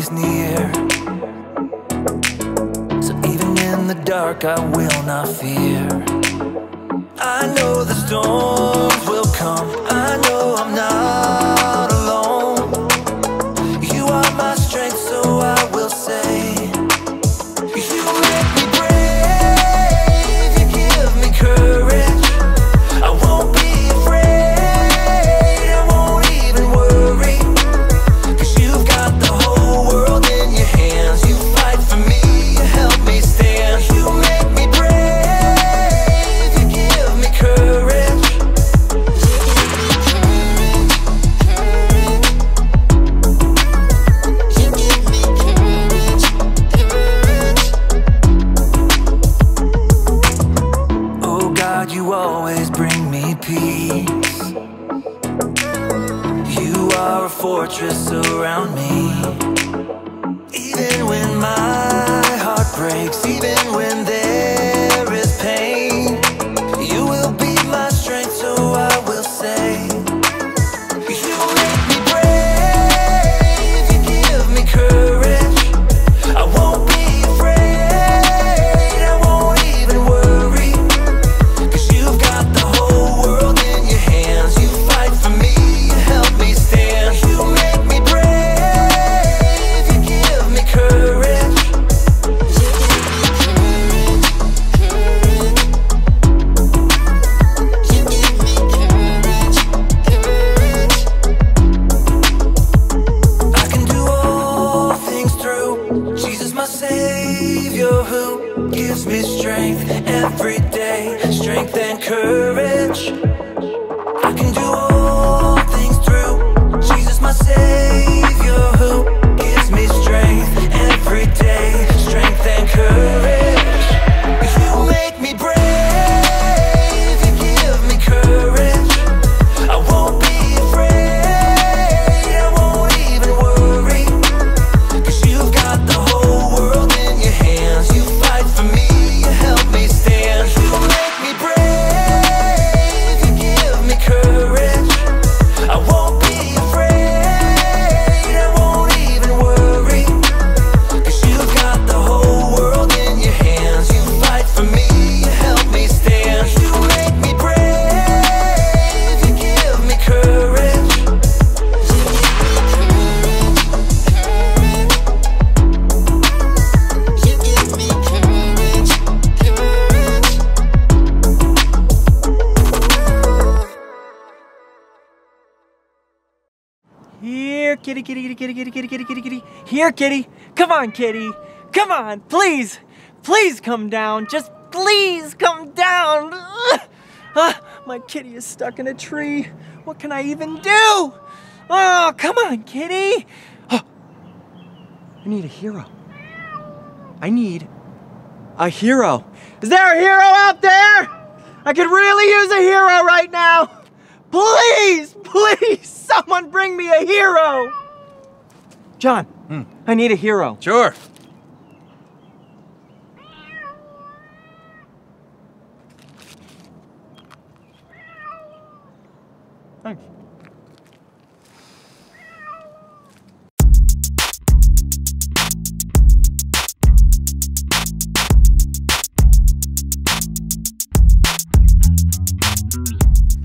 always near. So even in the dark I will not fear. I know the storms will come, I know I'm not alone. You are my strength, so I will say, you make me brave, you give me courage. I won't be afraid, I won't even worry, 'cause you've got the whole world in your hands. You fight for me, you help me stand. You make me brave, you give me courage. Oh God, you always bring me peace. You are a fortress around me. Even when my heart breaks, even when there is pain, you will be my strength, so I will say, you make me brave, you give me courage. I won't be afraid, I won't even worry, 'cause you've got the whole world in your hands. You fight for me, you help me stand. You make me brave, you give me courage. I can do all things through Jesus, my Savior, who gives me strength every day, strength and courage. I can do all things through Jesus, my Savior, who gives me strength every day, strength and courage. You make me brave, you give me courage. I won't be afraid, I won't even worry, 'cause you've got the whole world in your hands. You fight for me, you help me stand. You make me brave, you give me courage. I won't be afraid, I won't even worry, 'cause you've got the whole world in your hands. You fight for me, you help me stand. You make me brave, you give me courage. Here, kitty, kitty, kitty, kitty, kitty, kitty, kitty, kitty, kitty. Here, kitty. Come on, kitty. Come on, please. Please come down. Just please come down. My kitty is stuck in a tree. What can I even do? Oh, come on, kitty. I need a hero. I need a hero. Is there a hero out there? I could really use a hero right now. Please, please, someone bring me a hero. John, I need a hero. Sure. Thanks.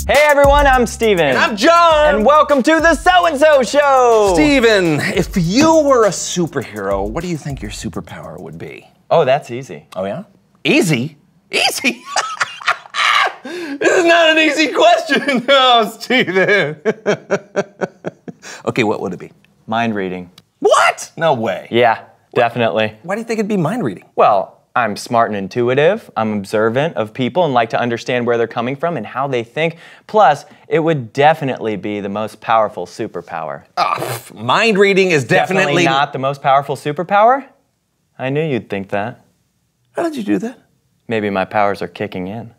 Hey everyone, I'm Steven. And I'm John. And welcome to the So-and-So Show. Steven, if you were a superhero, what do you think your superpower would be? Oh, that's easy. Oh yeah? Easy? Easy? This is not an easy question. Oh, Steven. Okay, what would it be? Mind reading. What? No way. Yeah, definitely. Why do you think it'd be mind reading? Well, I'm smart and intuitive. I'm observant of people and like to understand where they're coming from and how they think. Plus, it would definitely be the most powerful superpower. Mind reading is definitely not the most powerful superpower? I knew you'd think that. How did you do that? Maybe my powers are kicking in.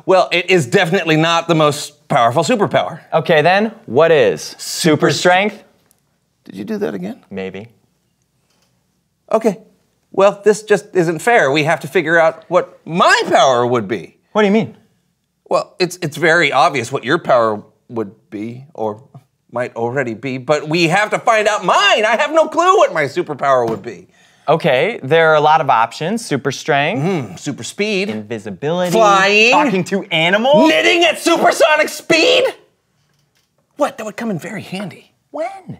Well, it is definitely not the most powerful superpower. Okay then, what is? Super strength? Did you do that again? Maybe. Okay. Well, this just isn't fair. We have to figure out what my power would be. What do you mean? Well, it's very obvious what your power would be, or might already be, but we have to find out mine. I have no clue what my superpower would be. Okay, there are a lot of options. Super strength. Super speed. Invisibility. Flying. Talking to animals. Knitting at supersonic speed? What? That would come in very handy. When?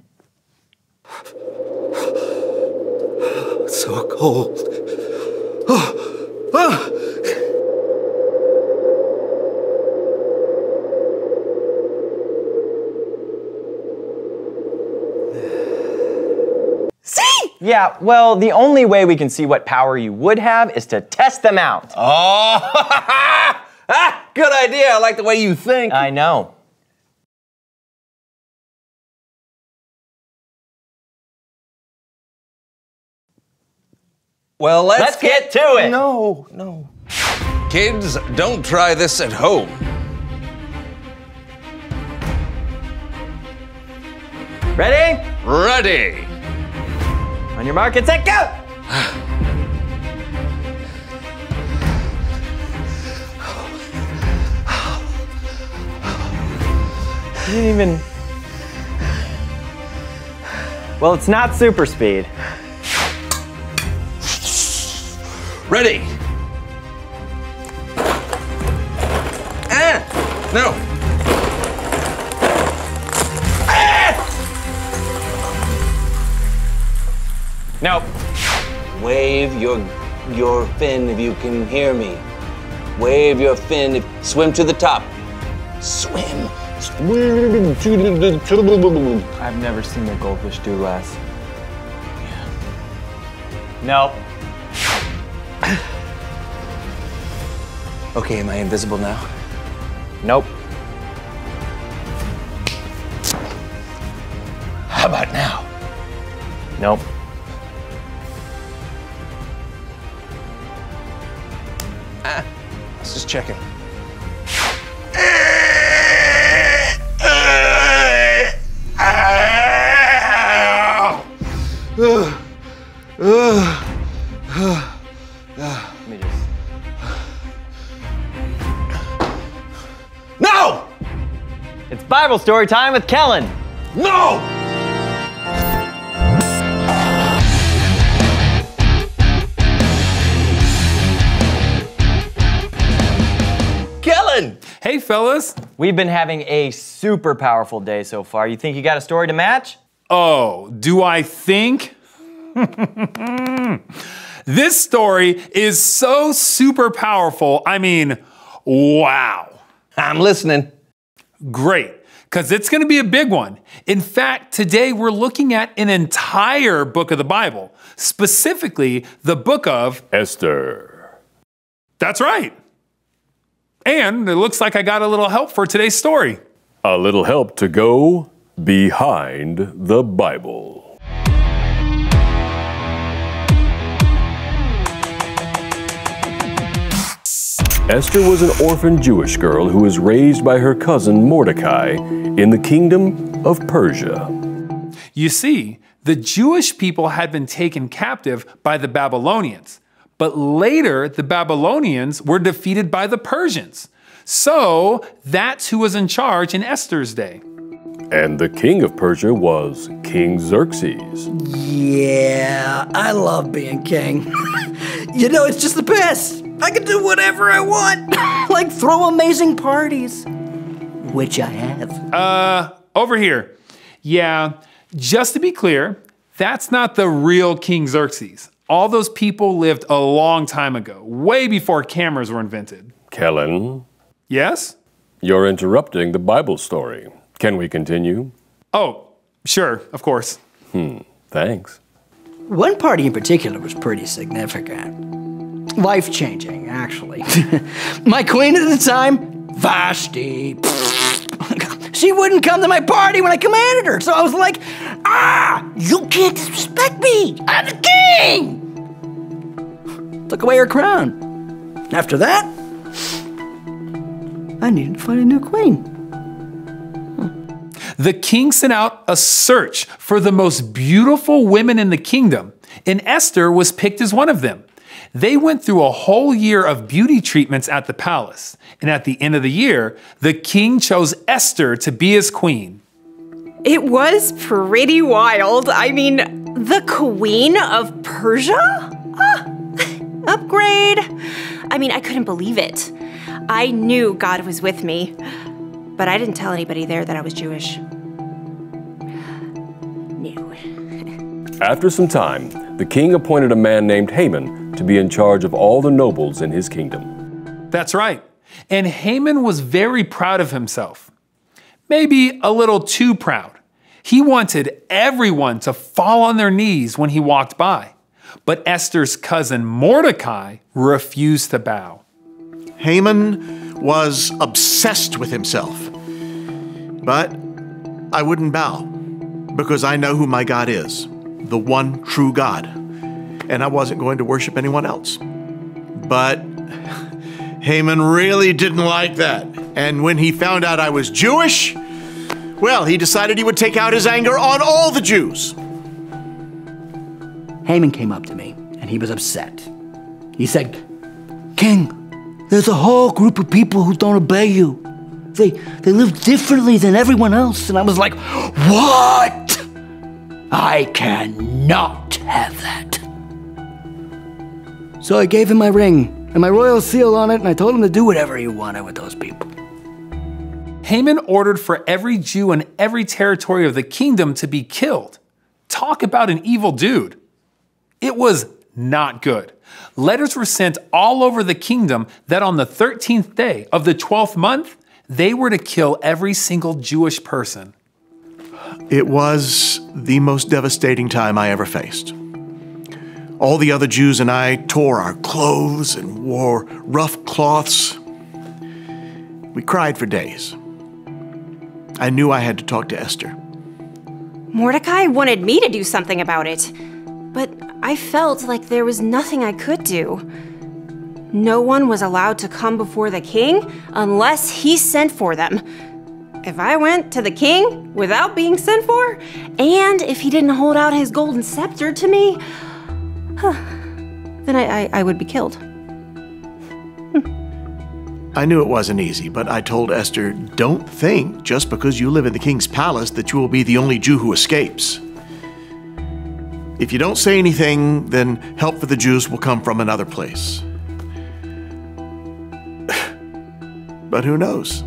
So cold. See? Yeah, well, the only way we can see what power you would have is to test them out. Oh, good idea. I like the way you think. I know. Well, let's get to it. No. Kids, don't try this at home. Ready? Ready. On your mark, get set, go! You didn't even... Well, it's not super speed. Ready. No. Nope. Wave your fin if you can hear me. Wave your fin. Swim to the top. Swim. I've never seen a goldfish do less. Nope. Okay, am I invisible now? Nope. How about now? Nope. I was just checking. Let me just... No! It's Bible story time with Kellen. No! Kellen! Hey, fellas. We've been having a super powerful day so far. You think you got a story to match? Oh, do I think? This story is so super powerful. I mean, wow. I'm listening. Great, because it's going to be a big one. In fact, today we're looking at an entire book of the Bible, specifically the book of Esther. That's right. And it looks like I got a little help for today's story. A little help to go behind the Bible. Esther was an orphan Jewish girl who was raised by her cousin Mordecai in the kingdom of Persia. You see, the Jewish people had been taken captive by the Babylonians, but later the Babylonians were defeated by the Persians. So that's who was in charge in Esther's day. And the king of Persia was King Xerxes. Yeah, I love being king. You know, it's just the best. I can do whatever I want. Like throw amazing parties. Which I have. Over here. Yeah, just to be clear, that's not the real King Xerxes. All those people lived a long time ago, way before cameras were invented. Kellen, Yes? you're interrupting the Bible story. Can we continue? Oh, sure, of course. Thanks. One party in particular was pretty significant. Life-changing, actually. My queen at the time, Vashti. She wouldn't come to my party when I commanded her, so I was like, you can't disrespect me. I'm the king. Took away her crown. After that, I needed to find a new queen. The king sent out a search for the most beautiful women in the kingdom, and Esther was picked as one of them. They went through a whole year of beauty treatments at the palace, and at the end of the year, the king chose Esther to be his queen. It was pretty wild. I mean, the Queen of Persia? Upgrade. I mean, I couldn't believe it. I knew God was with me, but I didn't tell anybody there that I was Jewish. No. After some time, the king appointed a man named Haman to be in charge of all the nobles in his kingdom. That's right. And Haman was very proud of himself. Maybe a little too proud. He wanted everyone to fall on their knees when he walked by. But Esther's cousin Mordecai refused to bow. Haman was obsessed with himself. But I wouldn't bow because I know who my God is, the one true God. And I wasn't going to worship anyone else. But Haman really didn't like that. And when he found out I was Jewish, well, he decided he would take out his anger on all the Jews. Haman came up to me, and he was upset. He said, "King, there's a whole group of people who don't obey you. They live differently than everyone else." And I was like, "What? I cannot have that." So I gave him my ring and my royal seal on it, and I told him to do whatever he wanted with those people. Haman ordered for every Jew in every territory of the kingdom to be killed. Talk about an evil dude. It was not good. Letters were sent all over the kingdom that on the 13th day of the 12th month, they were to kill every single Jewish person. It was the most devastating time I ever faced. All the other Jews and I tore our clothes and wore rough cloths. We cried for days. I knew I had to talk to Esther. Mordecai wanted me to do something about it, but I felt like there was nothing I could do. No one was allowed to come before the king unless he sent for them. If I went to the king without being sent for, and if he didn't hold out his golden scepter to me, then I would be killed. I knew it wasn't easy, but I told Esther, don't think just because you live in the king's palace that you will be the only Jew who escapes. If you don't say anything, then help for the Jews will come from another place. But who knows?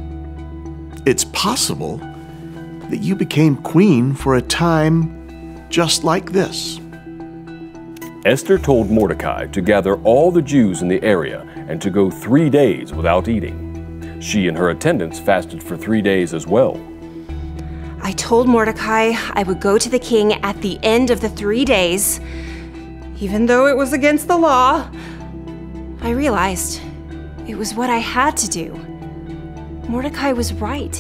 It's possible that you became queen for a time just like this. Esther told Mordecai to gather all the Jews in the area and to go 3 days without eating. She and her attendants fasted for 3 days as well. I told Mordecai I would go to the king at the end of the 3 days. Even though it was against the law, I realized it was what I had to do. Mordecai was right.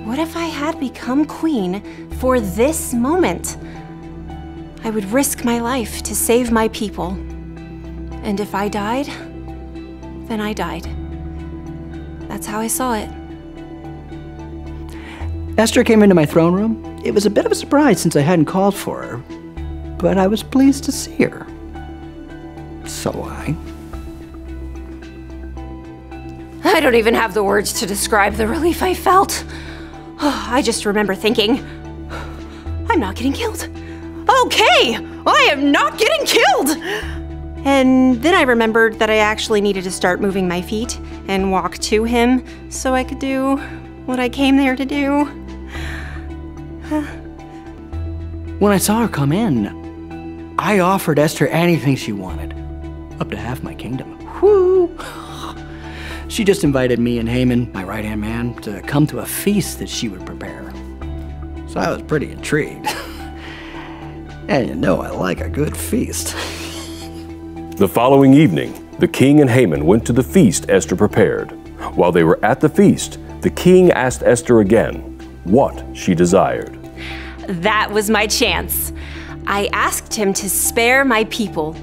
What if I had become queen for this moment? I would risk my life to save my people. And if I died, then I died. That's how I saw it. Esther came into my throne room. It was a bit of a surprise since I hadn't called for her, but I was pleased to see her. So I don't even have the words to describe the relief I felt. I just remember thinking, I'm not getting killed. Okay, I am not getting killed! And then I remembered that I actually needed to start moving my feet and walk to him so I could do what I came there to do. when I saw her come in, I offered Esther anything she wanted, up to half my kingdom. Whoo! She just invited me and Haman, my right-hand man, to come to a feast that she would prepare. So I was pretty intrigued. And you know I like a good feast. The following evening, the king and Haman went to the feast Esther prepared. While they were at the feast, the king asked Esther again what she desired. That was my chance. I asked him to spare my people.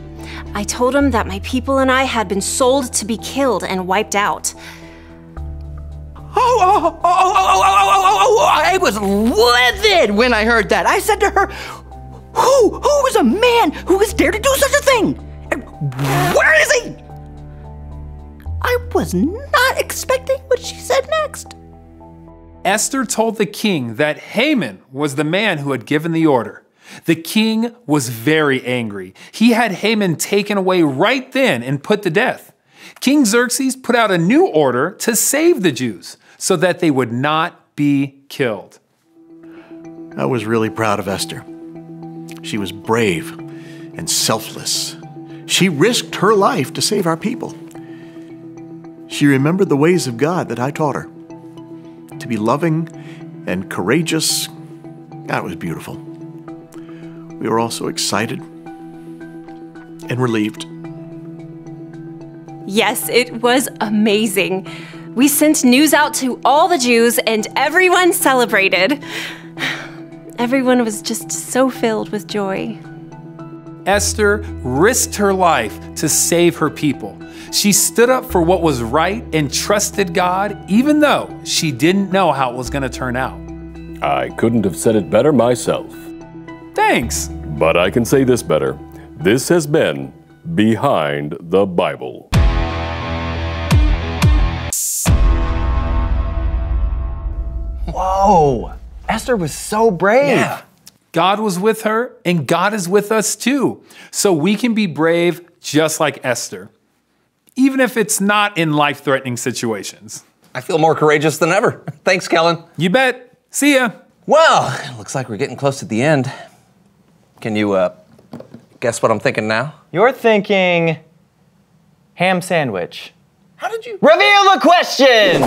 I told him that my people and I had been sold to be killed and wiped out. I was livid when I heard that. I said to her, who is a man who has dared to do such a thing? And where is he? I was not expecting what she said next. Esther told the king that Haman was the man who had given the order. The king was very angry. He had Haman taken away right then and put to death. King Xerxes put out a new order to save the Jews so that they would not be killed. I was really proud of Esther. She was brave and selfless. She risked her life to save our people. She remembered the ways of God that I taught her. To be loving and courageous, that was beautiful. We were also excited and relieved. Yes, it was amazing. We sent news out to all the Jews and everyone celebrated. Everyone was just so filled with joy. Esther risked her life to save her people. She stood up for what was right and trusted God, even though she didn't know how it was going to turn out. I couldn't have said it better myself. Thanks. But I can say this better. This has been Behind the Bible. Whoa, Esther was so brave. Yeah. God was with her, and God is with us too. So we can be brave just like Esther, even if it's not in life-threatening situations. I feel more courageous than ever. Thanks, Kellen. You bet. See ya. Well, it looks like we're getting close to the end. Can you guess what I'm thinking now? You're thinking ham sandwich. How did you? Reveal the question!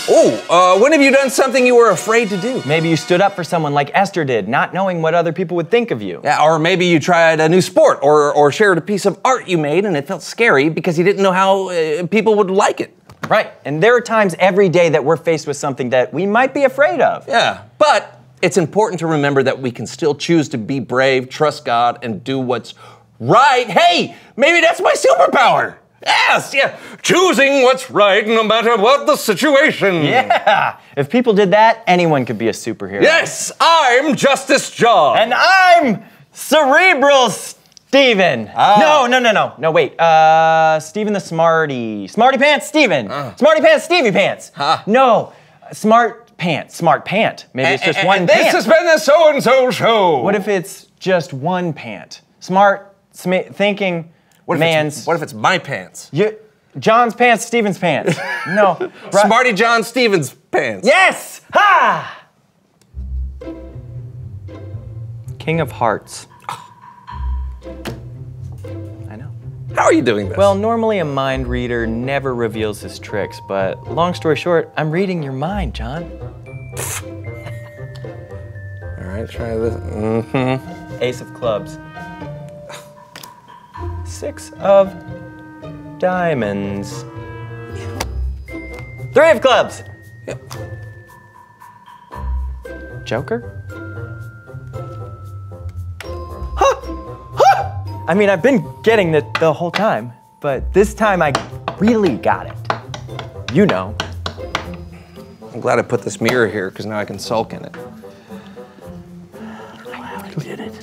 Oh, when have you done something you were afraid to do? Maybe you stood up for someone like Esther did, not knowing what other people would think of you. Yeah, or maybe you tried a new sport or shared a piece of art you made and it felt scary because you didn't know how people would like it. Right, and there are times every day that we're faced with something that we might be afraid of. Yeah, but it's important to remember that we can still choose to be brave, trust God, and do what's right. Hey, maybe that's my superpower. Yes, yeah, choosing what's right no matter what the situation. Yeah, if people did that, anyone could be a superhero. Yes, I'm Justice John. And I'm Cerebral Steven. No, wait. Steven the Smarty Pants Steven. Smarty Pants Stevie Pants. No, Smart Pant. Maybe it's just one this pant. This has been the So-and-So Show. What if it's just one pant? Thinking what man's... What if it's my pants? John's pants, Steven's pants. No. Smarty John Stevens pants. Yes! Ha! King of Hearts. I know. How are you doing this? Well, normally a mind reader never reveals his tricks, but long story short, I'm reading your mind, John. All right, try this. Mm-hmm. Ace of clubs. 6 of diamonds. 3 of clubs. Yep. Joker? I mean, I've been getting it the whole time, but this time I really got it. You know. I'm glad I put this mirror here because now I can sulk in it. I did it.